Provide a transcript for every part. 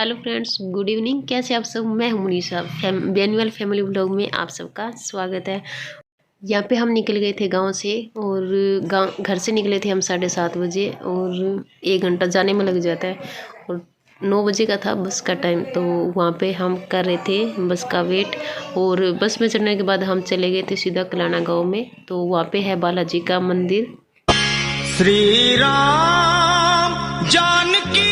Hello friends, good evening. कैसे आप सब? मैं हूं मुनीषा। बैनुअल फैमिली व्लॉग में आप सबका स्वागत है। यहाँ पे हम निकल गए थे गांव से, और गांव घर से निकले थे हम 7:30 बजे, और 1 घंटा जाने में लग जाता है। और 9 बजे का था बस का टाइम, तो वहाँ पे हम कर रहे थे बस का वेट। और बस में चढ़ने के बाद हम चले गए थे सीधा कलाना गाँव में। तो वहाँ पे है बालाजी का मंदिर। श्री राम जानकी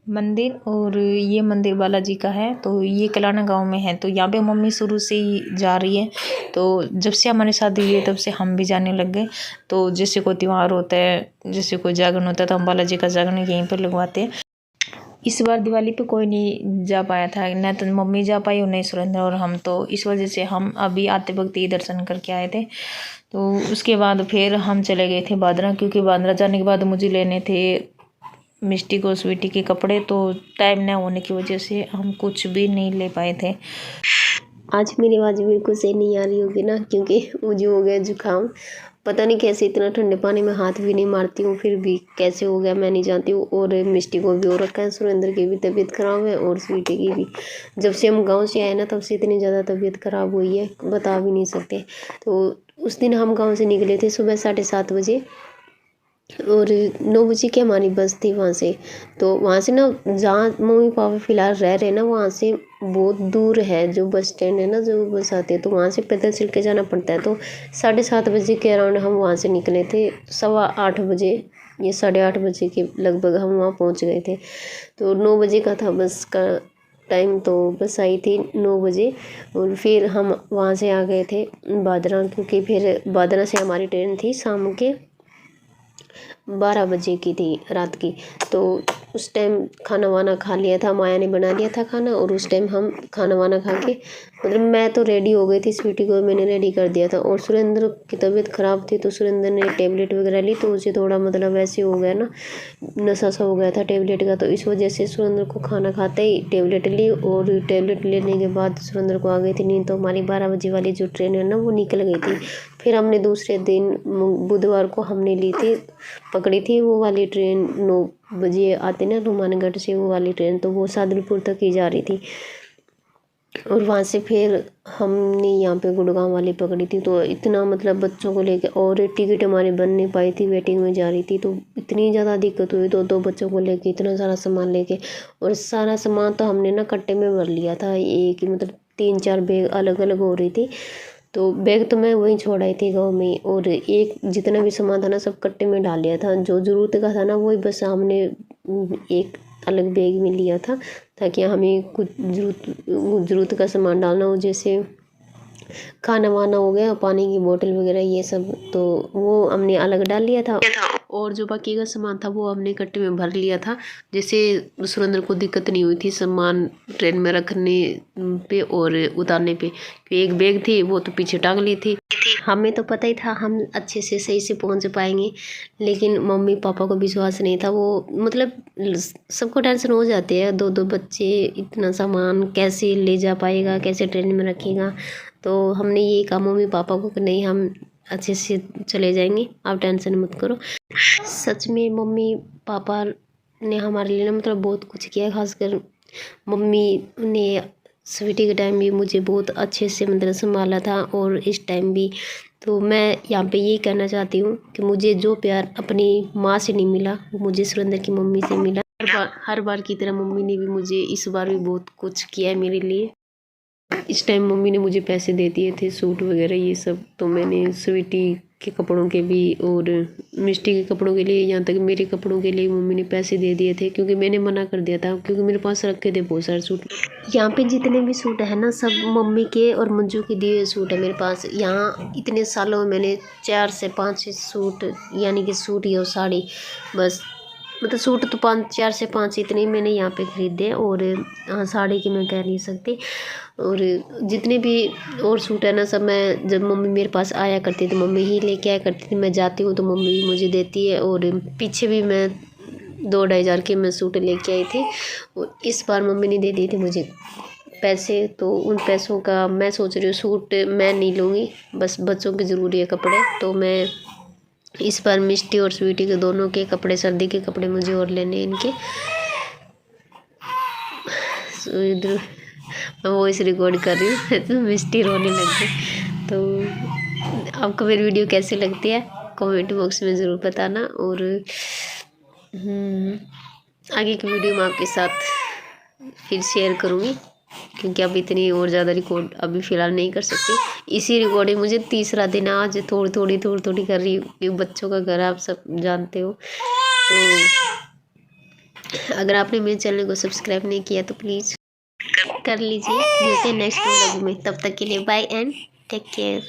मंदिर, और ये मंदिर बालाजी का है। तो ये कलाना गांव में है। तो यहाँ पे मम्मी शुरू से ही जा रही है। तो जब से हमारी शादी हुई है तब से हम भी जाने लग गए। तो जैसे कोई त्यौहार होता है, जैसे कोई जागरण होता है, तो हम बालाजी का जागरण यहीं पर लगवाते हैं। इस बार दिवाली पे कोई नहीं जा पाया था, न तो मम्मी जा पाई और नहीं सुरेंद्र और हम। तो इस वजह से हम अभी आते वक्त ही दर्शन करके आए थे। तो उसके बाद फिर हम चले गए थे बादरा, क्योंकि बादरा जाने के बाद मुझे लेने थे मिष्टी को स्वीटी के कपड़े। तो टाइम न होने की वजह से हम कुछ भी नहीं ले पाए थे। आज मेरी आवाज़ बिल्कुल सही नहीं आ रही होगी ना, क्योंकि मुझे हो गया जुकाम। पता नहीं कैसे, इतना ठंडे पानी में हाथ भी नहीं मारती हूँ, फिर भी कैसे हो गया मैं नहीं जानती हूँ। और मिष्टी को भी हो रखा है, सुरेंद्र की भी तबीयत ख़राब है और स्वीटी की भी। जब से हम गांव से आए ना, तब से इतनी ज़्यादा तबीयत ख़राब हुई है, बता भी नहीं सकते। तो उस दिन हम गाँव से निकले थे सुबह 7:30 बजे, और 9 बजे की हमारी बस थी वहाँ से। तो वहाँ से ना, जहाँ मम्मी पापा फ़िलहाल रह रहे हैं ना, वहाँ से बहुत दूर है जो बस स्टैंड है ना, जो बस आती है। तो वहाँ से पैदल चल के जाना पड़ता है। तो 7:30 बजे के अराउंड हम वहाँ से निकले थे। 8:15 या 8:30 के लगभग हम वहाँ पहुँच गए थे। तो 9 बजे का था बस का टाइम। तो बस आई थी 9 बजे, और फिर हम वहाँ से आ गए थे बादरा, क्योंकि फिर बादरा से हमारी ट्रेन थी शाम के 12 बजे की थी, रात की। तो उस टाइम खाना वाना खा लिया था, माया ने बना लिया था खाना, और उस टाइम हम खाना वाना खा के, मतलब मैं तो रेडी हो गई थी, स्वीटी को मैंने रेडी कर दिया था। और सुरेंद्र की तबीयत ख़राब थी, तो सुरेंद्र ने टेबलेट वगैरह ली, तो उसे थोड़ा मतलब ऐसे हो गया ना, नशा सा हो गया था टेबलेट का। तो इस वजह से सुरेंद्र को खाना खाते ही टेबलेट ली, और टेबलेट लेने के बाद सुरेंद्र को आ गई थी नींद। तो हमारी 12 बजे वाली जो ट्रेन है ना, वो निकल गई थी। फिर हमने दूसरे दिन बुधवार को हमने ली थी, पकड़ी थी वो वाली ट्रेन। 9 बजे आती ना हनुमानगढ़ से वो वाली ट्रेन, तो वो सादुलपुर तक ही जा रही थी। और वहाँ से फिर हमने यहाँ पे गुड़गांव वाली पकड़ी थी। तो इतना मतलब बच्चों को लेके, और टिकट हमारी बन नहीं पाई थी, वेटिंग में जा रही थी। तो इतनी ज़्यादा दिक्कत हुई, दो बच्चों को लेके इतना सारा सामान लेके। और सारा सामान तो हमने ना कट्टे में भर लिया था, एक मतलब 3-4 बैग अलग अलग हो रही थी। तो बैग तो मैं वहीं छोड़ आई थी गाँव में, और एक जितना भी सामान था ना, सब कट्टे में डाल लिया था। जो ज़रूरत का था ना, वही बस हमने एक अलग बैग में लिया था, ताकि हमें कुछ ज़रूरत का सामान डालना हो, जैसे खाना वाना हो गया, पानी की बोतल वगैरह ये सब। तो वो हमने अलग डाल लिया था, और जो बाकी का सामान था वो हमने कट्टे में भर लिया था, जैसे सुरेंद्र को दिक्कत नहीं हुई थी सामान ट्रेन में रखने पे और उतारने पे। एक बैग थी वो तो पीछे टांग ली थी। हमें तो पता ही था हम अच्छे से सही से पहुंच पाएंगे, लेकिन मम्मी पापा को विश्वास नहीं था। वो मतलब सबको टेंशन हो जाती है, दो बच्चे, इतना सामान कैसे ले जा पाएगा, कैसे ट्रेन में रखेगा। तो हमने ये कहा मम्मी पापा को कि नहीं, हम अच्छे से चले जाएंगे, आप टेंशन मत करो। सच में मम्मी पापा ने हमारे लिए ना मतलब बहुत कुछ किया। खासकर मम्मी ने स्वीटी के टाइम भी मुझे बहुत अच्छे से मतलब संभाला था, और इस टाइम भी। तो मैं यहाँ पे ये कहना चाहती हूँ कि मुझे जो प्यार अपनी माँ से नहीं मिला, वो मुझे सुरेंद्र की मम्मी से मिला। हर बार की तरह मम्मी ने भी मुझे इस बार भी बहुत कुछ किया है मेरे लिए। इस टाइम मम्मी ने मुझे पैसे दे दिए थे, सूट वगैरह ये सब। तो मैंने स्वीटी के कपड़ों के भी और मिष्टी के कपड़ों के लिए, यहाँ तक मेरे कपड़ों के लिए मम्मी ने पैसे दे दिए थे, क्योंकि मैंने मना कर दिया था, क्योंकि मेरे पास रखे थे बहुत सारे सूट। यहाँ पे जितने भी सूट है ना, सब मम्मी के और मंजू के दिए सूट है मेरे पास। यहाँ इतने सालों में मैंने 4 से 5 सूट, यानी कि सूट या साड़ी, बस मतलब सूट तो 4 से 5 इतने ही मैंने यहाँ पे खरीदे। और हाँ, साड़ी की मैं कह नहीं सकती। और जितने भी और सूट है ना, सब मैं, जब मम्मी मेरे पास आया करती थी, मम्मी ही लेके आया करती थी। मैं जाती हूँ तो मम्मी भी मुझे देती है। और पीछे भी मैं 2-2.5 हज़ार के मैं सूट लेके आई थी, और इस बार मम्मी ने दे दिए थे मुझे पैसे। तो उन पैसों का मैं सोच रही हूँ, सूट मैं नहीं लूँगी, बस बच्चों के ज़रूरी है कपड़े। तो मैं इस बार मिष्टी और स्वीटी के दोनों के कपड़े, सर्दी के कपड़े मुझे और लेने इनके। इधर मैं वॉइस रिकॉर्ड कर रही हूँ तो मिस्टी रोने लग गई। तो आपको मेरी वीडियो कैसी लगती है कमेंट बॉक्स में ज़रूर बताना। और आगे की वीडियो मैं आपके साथ फिर शेयर करूँगी, क्योंकि अब इतनी और ज़्यादा रिकॉर्ड अभी फ़िलहाल नहीं कर सकती। इसी रिकॉर्डिंग मुझे तीसरा दिन आज थोड़ी थोड़ी कर रही हूँ, क्योंकि बच्चों का घर आप सब जानते हो। तो अगर आपने मेरे चैनल को सब्सक्राइब नहीं किया तो प्लीज़ कर लीजिए। मिलते हैं नेक्स्ट व्लॉग में, तब तक के लिए बाय एंड टेक केयर।